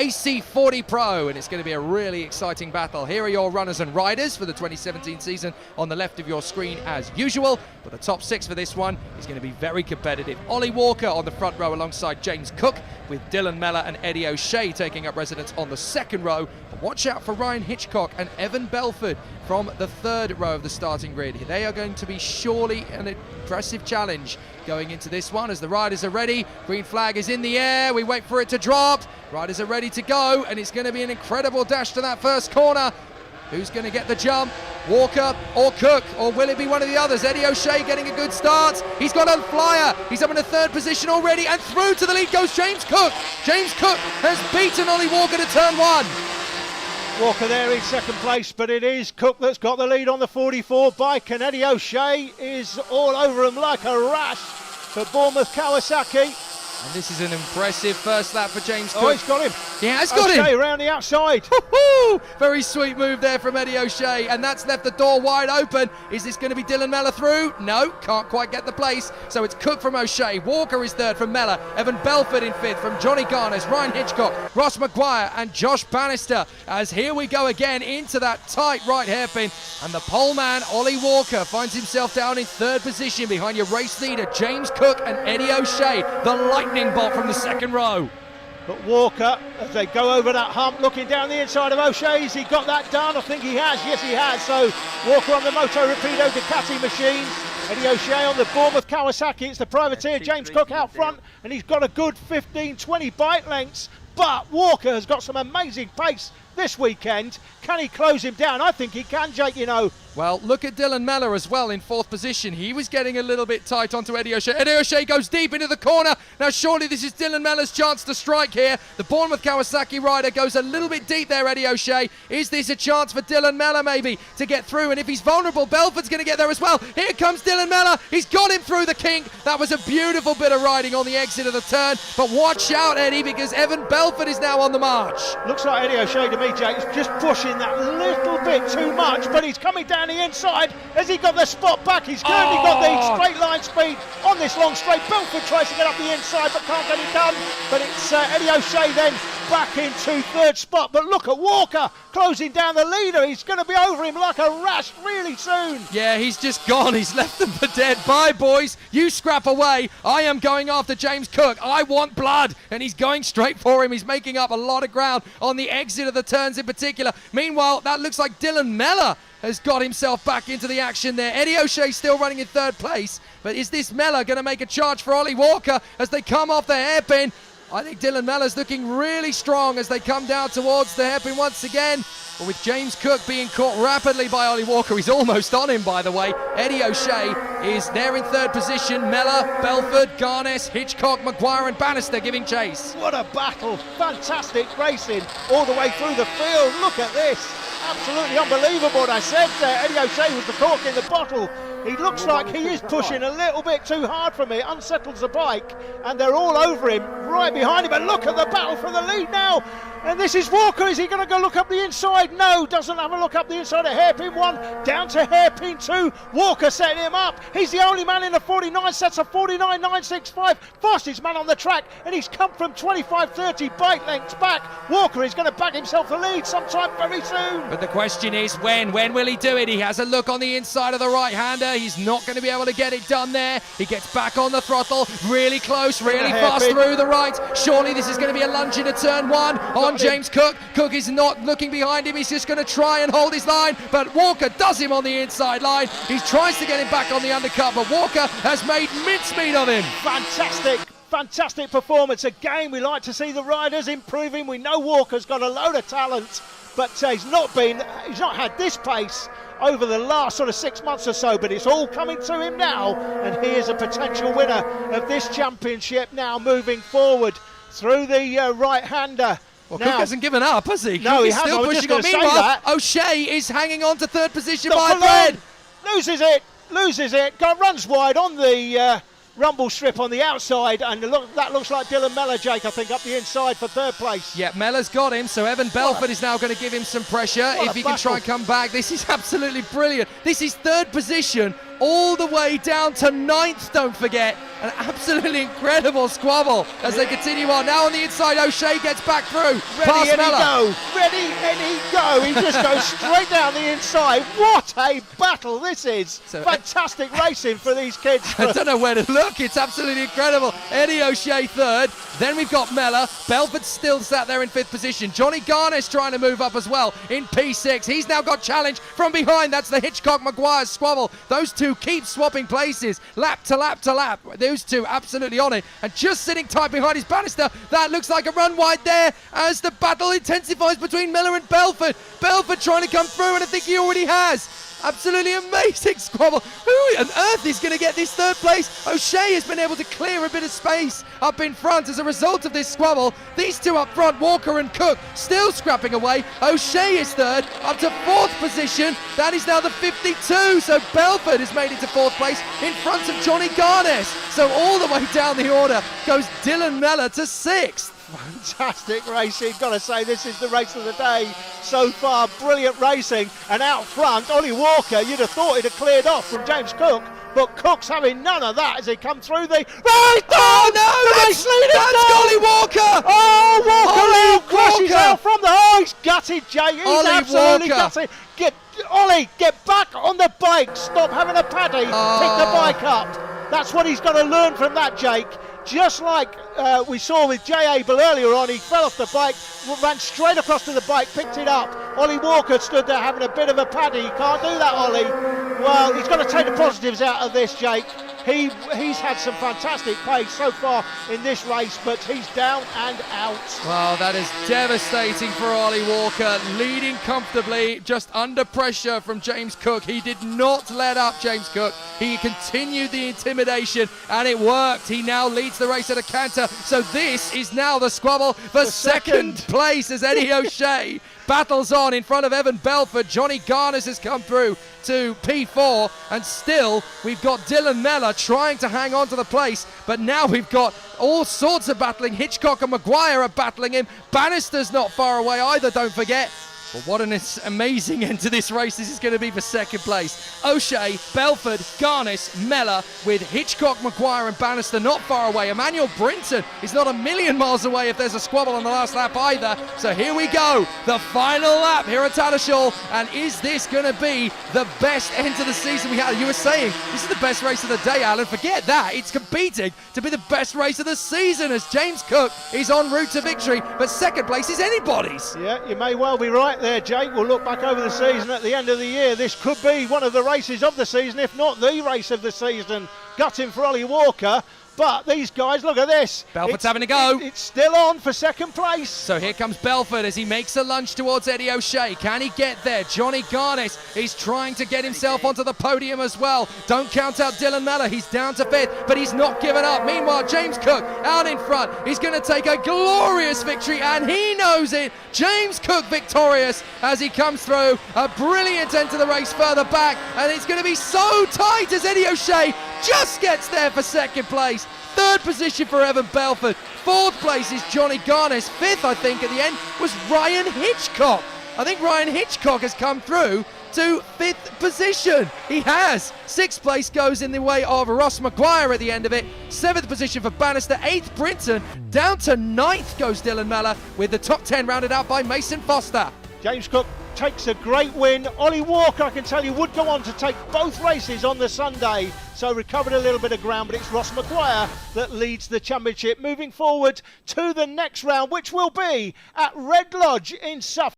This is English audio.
AC40 Pro, and it's going to be a really exciting battle. Here are your runners and riders for the 2017 season on the left of your screen as usual, but the top 6 for this one is going to be very competitive. Ollie Walker on the front row alongside James Cook, with Dylan Mellor and Eddie O'Shea taking up residence on the second row. But watch out for Ryan Hitchcock and Evan Belford from the third row of the starting grid. They are going to be surely an impressive challenge going into this one as the riders are ready. Green flag is in the air. We wait for it to drop. Riders are ready to go, and it's going to be an incredible dash to that first corner. Who's going to get the jump? Walker or Cook, or will it be one of the others? Eddie O'Shea getting a good start. He's got a flyer. He's up in a third position already, and through to the lead goes James Cook. James Cook has beaten Ollie Walker to turn 1. Walker there in second place, but it is Cook that's got the lead on the 44 bike, and Eddie O'Shea is all over him like a rash for Bournemouth Kawasaki. And this is an impressive first lap for James Cook. Oh, he's got him. He has got O'Shea him. around the outside. Woo-hoo! Very sweet move there from Eddie O'Shea, and that's left the door wide open. Is this going to be Dylan Mellor through? No, can't quite get the place. So it's Cook from O'Shea. Walker is third from Mellor. Evan Belford in fifth from Johnny Garnes, Ryan Hitchcock, Ross Maguire and Josh Bannister. As here we go again into that tight right hairpin, and the pole man Ollie Walker finds himself down in third position behind your race leader James Cook and Eddie O'Shea, the lightning bolt from the second row. But Walker, as they go over that hump, looking down the inside of O'Shea's, he got that done. I think he has. Yes, he has. So Walker on the Moto Rapido Ducati machines. Eddie O'Shea on the Bournemouth Kawasaki. It's the privateer James Cook out front, and he's got a good 15-20 bike lengths. But Walker has got some amazing pace this weekend. Can he close him down? I think he can, Jake, you know. Well, look at Dylan Mellor as well in fourth position. He was getting a little bit tight onto Eddie O'Shea. Eddie O'Shea goes deep into the corner. Now, surely this is Dylan Mellor's chance to strike here. The Bournemouth Kawasaki rider goes a little bit deep there, Eddie O'Shea. Is this a chance for Dylan Mellor maybe to get through? And if he's vulnerable, Belford's going to get there as well. Here comes Dylan Mellor. He's got him through the kink. That was a beautiful bit of riding on the exit of the turn. But watch out, Eddie, because Evan Belford is now on the march. Looks like Eddie O'Shea to me, Jake, is just pushing that little bit too much, but he's coming down the inside. Has he got the spot back? He's currently got the straight line speed on this long straight. Belford tries to get up the inside but can't get it done. But it's Eddie O'Shea then back into third spot. But look at Walker closing down the leader. He's going to be over him like a rash really soon. Yeah, he's just gone. He's left them for dead. Bye, boys. You scrap away. I am going after James Cook. I want blood. And he's going straight for him. He's making up a lot of ground on the exit of the turns in particular. Meanwhile, that looks like Dylan Mellor has got himself back into the action there. Eddie O'Shea still running in third place, but is this Mellor going to make a charge for Ollie Walker as they come off the hairpin? I think Dylan Mellor's looking really strong as they come down towards the hairpin once again. But with James Cook being caught rapidly by Ollie Walker, he's almost on him, by the way. Eddie O'Shea is there in third position. Mellor, Belford, Garnes, Hitchcock, Maguire and Bannister giving chase. What a battle. Fantastic racing all the way through the field. Look at this. Absolutely unbelievable. I said Eddie O'Shea was the cork in the bottle. He looks like he is pushing a little bit too hard for me. Unsettles the bike, and they're all over him, right behind him. And look at the battle for the lead now. And this is Walker. Is he going to go look up the inside? No, doesn't have a look up the inside of hairpin 1, down to hairpin 2. Walker setting him up. He's the only man in the 49, sets a 49.965. Fastest man on the track, and he's come from 25-30 bike lengths back. Walker is going to back himself the lead sometime very soon. But the question is when? When will he do it? He has a look on the inside of the right-hander. He's not going to be able to get it done there. He gets back on the throttle, really close, really fast through the right. Surely this is going to be a lunge into turn 1 on James Cook. Cook is not looking behind him. He's just going to try and hold his line, but Walker does him on the inside line. He tries to get him back on the undercut, but Walker has made mincemeat of him. Fantastic performance. Again, we like to see the riders improving. We know Walker's got a load of talent, but he's not had this pace over the last sort of 6 months or so, but it's all coming to him now, and he is a potential winner of this championship now moving forward through the right-hander. Well, now, Cook hasn't given up, has he? No, Cook he is hasn't. still pushing on. Meanwhile, O'Shea is hanging on to third position by a thread. Loses it, runs wide on the rumble strip on the outside, and that looks like Dylan Mellor, Jake, I think, up the inside for third place. Yeah, Mellor's got him, so Evan Belford is now going to give him some pressure if he can try and come back. This is absolutely brilliant. This is third position all the way down to 9th, don't forget, An absolutely incredible squabble as they continue on. Now on the inside, O'Shea gets back through. Ready and he go. Ready and he go. He just goes straight down the inside. What a battle this is. So, fantastic racing for these kids. I don't know where to look. It's absolutely incredible. Eddie O'Shea third. Then we've got Mellor. Belford still sat there in fifth position. Johnny Garnes trying to move up as well in P6. He's now got challenge from behind. That's the Hitchcock-Maguire squabble. Those two keep swapping places, lap to lap to lap. Those two absolutely on it. And just sitting tight behind is Bannister. That looks like a run wide there as the battle intensifies between Mellor and Belford. Belford trying to come through, and I think he already has. Absolutely amazing squabble. Who on earth is going to get this third place? O'Shea has been able to clear a bit of space up in front as a result of this squabble. These two up front, Walker and Cook, still scrapping away. O'Shea is third, up to fourth position. That is now the 52. So Belford has made it to fourth place in front of Johnny Garnes. So all the way down the order goes Dylan Mellor to sixth. Fantastic racing. Got to say, this is the race of the day so far. Brilliant racing. And out front, Ollie Walker, you'd have thought he'd have cleared off from James Cook, but Cook's having none of that as he come through the race. Oh no, that's Ollie Walker. Oh, Walker Ollie crashes Walker. out from the oh, he's gutted, Jay. He's Ollie absolutely Walker. gutted. Ollie, get back on the bike. Stop having a paddy. Pick the bike up. That's what he's got to learn from that, Jake. Just like we saw with Jay Abel earlier on, he fell off the bike, ran straight across to the bike, picked it up. Ollie Walker stood there having a bit of a paddy. He can't do that, Ollie. Well, he's got to take the positives out of this, Jake. He's had some fantastic pace so far in this race, but he's down and out. Well, that is devastating for Ollie Walker, leading comfortably, just under pressure from James Cook. He did not let up, James Cook. He continued the intimidation, and it worked. He now leads the race at a canter. So this is now the squabble for second place as Eddie O'Shea battles on in front of Evan Belford. Johnny Garnes has come through to P4, and still we've got Dylan Mellor trying to hang on to the place, but now we've got all sorts of battling. Hitchcock and Maguire are battling him. Bannister's not far away either, don't forget. But what an amazing end to this race this is going to be for second place. O'Shea, Belford, Garnes, Mellor, with Hitchcock, Maguire and Bannister not far away. Emmanuel Brinton is not a million miles away if there's a squabble on the last lap either. So here we go, the final lap here at Tattershall. And is this going to be the best end to the season we had? You were saying this is the best race of the day, Alan. Forget that. It's competing to be the best race of the season as James Cook is en route to victory. But second place is anybody's. Yeah, you may well be right there, Jake. We'll look back over the season at the end of the year. This could be one of the races of the season, if not the race of the season. Gutting for Ollie Walker. But these guys, look at this. Belford's having a go. It's still on for second place. So here comes Belford as he makes a lunge towards Eddie O'Shea. Can he get there? Johnny Garnes is trying to get himself onto the podium as well. Don't count out Dylan Mellor. He's down to fifth, but he's not given up. Meanwhile, James Cook out in front. He's going to take a glorious victory, and he knows it. James Cook victorious as he comes through. A brilliant end to the race further back, and it's going to be so tight as Eddie O'Shea just gets there for second place. Third position for Evan Belford. Fourth place is Johnny Garnes. Fifth, I think, at the end was Ryan Hitchcock. I think Ryan Hitchcock has come through to fifth position. He has. Sixth place goes in the way of Ross Maguire at the end of it. Seventh position for Bannister. Eighth, Brinton. Down to ninth goes Dylan Mellor, with the top 10 rounded out by Mason Foster. James Cook takes a great win. Ollie Walker, I can tell you, would go on to take both races on the Sunday, so recovered a little bit of ground, but it's Ross Maguire that leads the championship. Moving forward to the next round, which will be at Red Lodge in Suffolk.